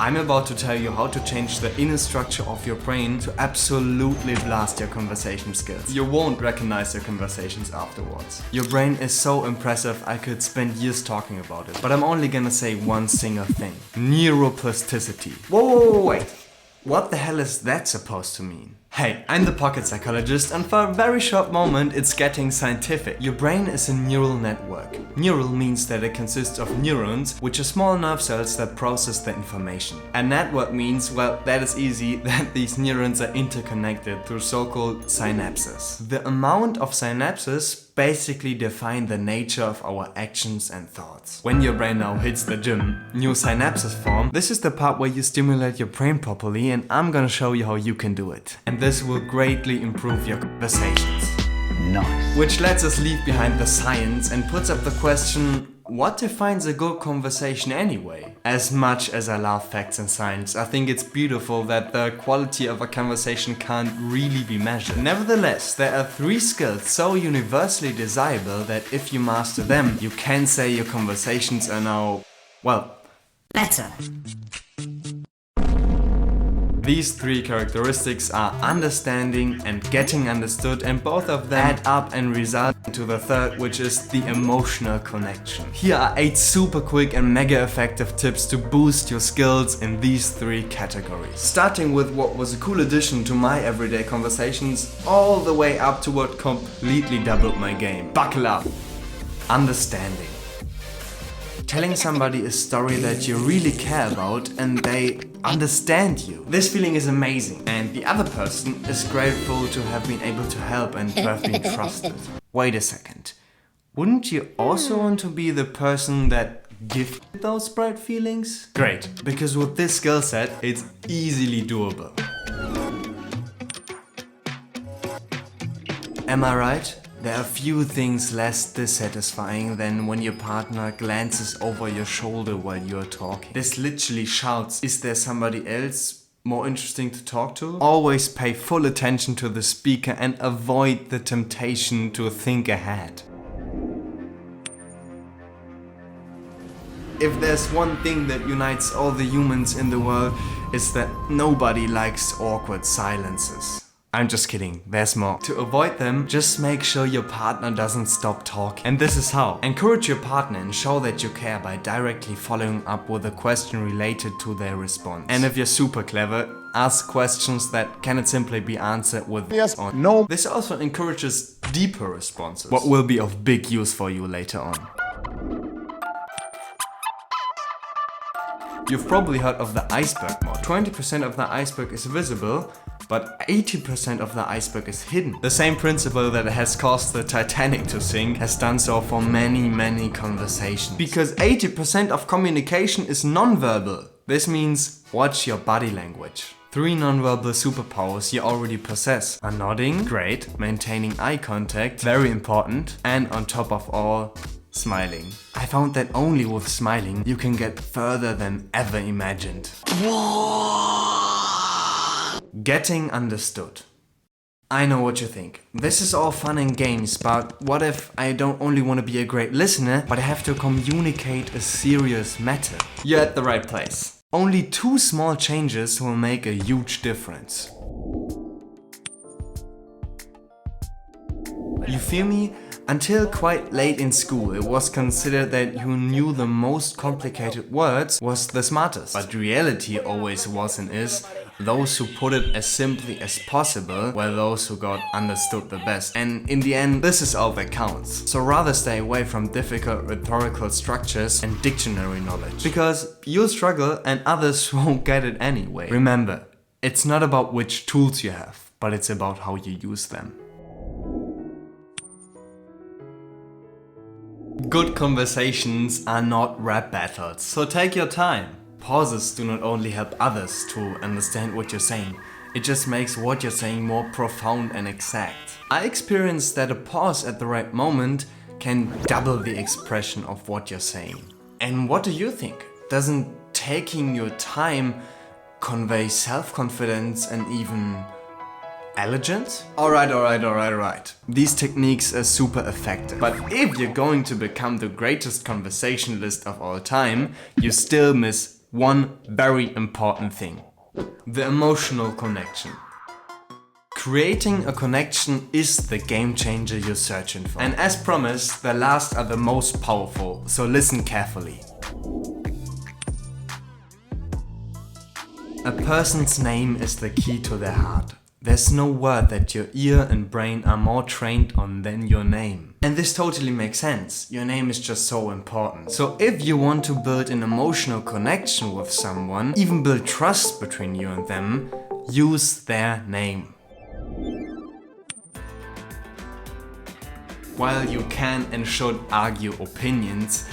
I'm about to tell you how to change the inner structure of your brain to absolutely blast your conversation skills. You won't recognize your conversations afterwards. Your brain is so impressive, I could spend years talking about it. But I'm only gonna say one single thing. Neuroplasticity. Whoa, wait. What the hell is that supposed to mean? Hey, I'm the pocket psychologist, and for a very short moment it's getting scientific. Your brain is a neural network. Neural means that it consists of neurons, which are small nerve cells that process the information. A network means, well, that is easy, that these neurons are interconnected through so-called synapses. The amount of synapses basically define the nature of our actions and thoughts. When your brain now hits the gym, new synapses form. This is the part where you stimulate your brain properly, and I'm gonna show you how you can do it. And this will greatly improve your conversations. Nice. Which lets us leave behind the science and puts up the question, what defines a good conversation anyway? As much as I love facts and science, I think it's beautiful that the quality of a conversation can't really be measured. Nevertheless, there are 3 skills so universally desirable that if you master them, you can say your conversations are now, well, better. These 3 characteristics are understanding and getting understood, and both of them add up and result into the third, which is the emotional connection. Here are 8 super quick and mega effective tips to boost your skills in these 3 categories. Starting with what was a cool addition to my everyday conversations, all the way up to what completely doubled my game. Buckle up! Understanding. Telling somebody a story that you really care about and they understand you. This feeling is amazing, and the other person is grateful to have been able to help and to have been trusted. Wait a second. Wouldn't you also want to be the person that gives those bright feelings? Great, because with this skill set, it's easily doable. Am I right? There are few things less dissatisfying than when your partner glances over your shoulder while you're talking. This literally shouts, is there somebody else more interesting to talk to? Always pay full attention to the speaker and avoid the temptation to think ahead. If there's one thing that unites all the humans in the world, it's that nobody likes awkward silences. I'm just kidding, there's more. To avoid them, just make sure your partner doesn't stop talking. And this is how. Encourage your partner and show that you care by directly following up with a question related to their response. And if you're super clever, ask questions that cannot simply be answered with yes or no. This also encourages deeper responses, what will be of big use for you later on. You've probably heard of the iceberg mode. 20% of the iceberg is visible, but 80% of the iceberg is hidden. The same principle that has caused the Titanic to sink has done so for many conversations. Because 80% of communication is non-verbal. This means watch your body language. 3 non-verbal superpowers you already possess are nodding, great, maintaining eye contact, very important, and on top of all, smiling. I found that only with smiling you can get further than ever imagined. Getting understood. I know what you think. This is all fun and games, but what if I don't only want to be a great listener, but I have to communicate a serious matter? You're at the right place. Only 2 small changes will make a huge difference. You feel me? Until quite late in school, it was considered that who knew the most complicated words was the smartest. But reality always was and is, those who put it as simply as possible were those who got understood the best. And in the end, this is all that counts. So rather stay away from difficult rhetorical structures and dictionary knowledge. Because you'll struggle and others won't get it anyway. Remember, it's not about which tools you have, but it's about how you use them. Good conversations are not rap battles, so take your time. Pauses do not only help others to understand what you're saying, it just makes what you're saying more profound and exact. I experienced that a pause at the right moment can double the expression of what you're saying. And what do you think? Doesn't taking your time convey self-confidence and even elegance? Alright. These techniques are super effective. But if you're going to become the greatest conversationalist of all time, you still miss one very important thing: the emotional connection. Creating a connection is the game changer you're searching for. And as promised, the last are the most powerful, so listen carefully. A person's name is the key to their heart. There's no word that your ear and brain are more trained on than your name. And this totally makes sense. Your name is just so important. So if you want to build an emotional connection with someone, even build trust between you and them, use their name. While you can and should argue opinions,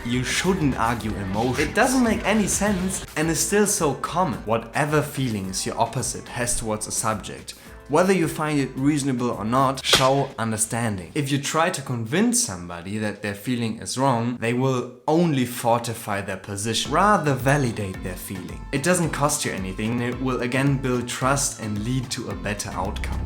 you shouldn't argue emotions. It doesn't make any sense and is still so common. Whatever feelings your opposite has towards a subject, whether you find it reasonable or not, show understanding. If you try to convince somebody that their feeling is wrong, they will only fortify their position, rather validate their feeling. It doesn't cost you anything, it will again build trust and lead to a better outcome.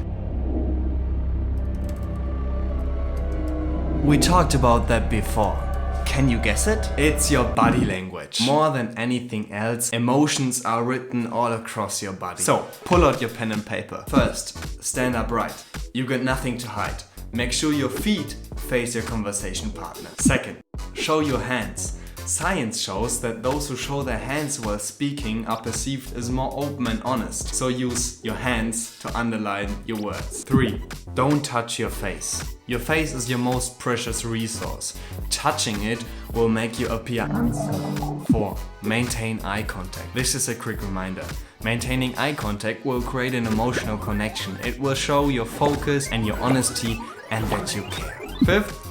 We talked about that before. Can you guess it? It's your body language. More than anything else, emotions are written all across your body. So, pull out your pen and paper. First, stand upright. You got nothing to hide. Make sure your feet face your conversation partner. Second, show your hands. Science shows that those who show their hands while speaking are perceived as more open and honest. So use your hands to underline your words. 3. Don't touch your face. Your face is your most precious resource. Touching it will make you appear uncertain. 4. Maintain eye contact. This is a quick reminder. Maintaining eye contact will create an emotional connection. It will show your focus and your honesty and that you care. 5th,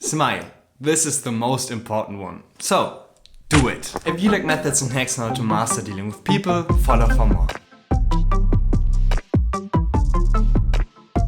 smile. This is the most important one. So, do it. If you like methods and hacks on how to master dealing with people, follow for more.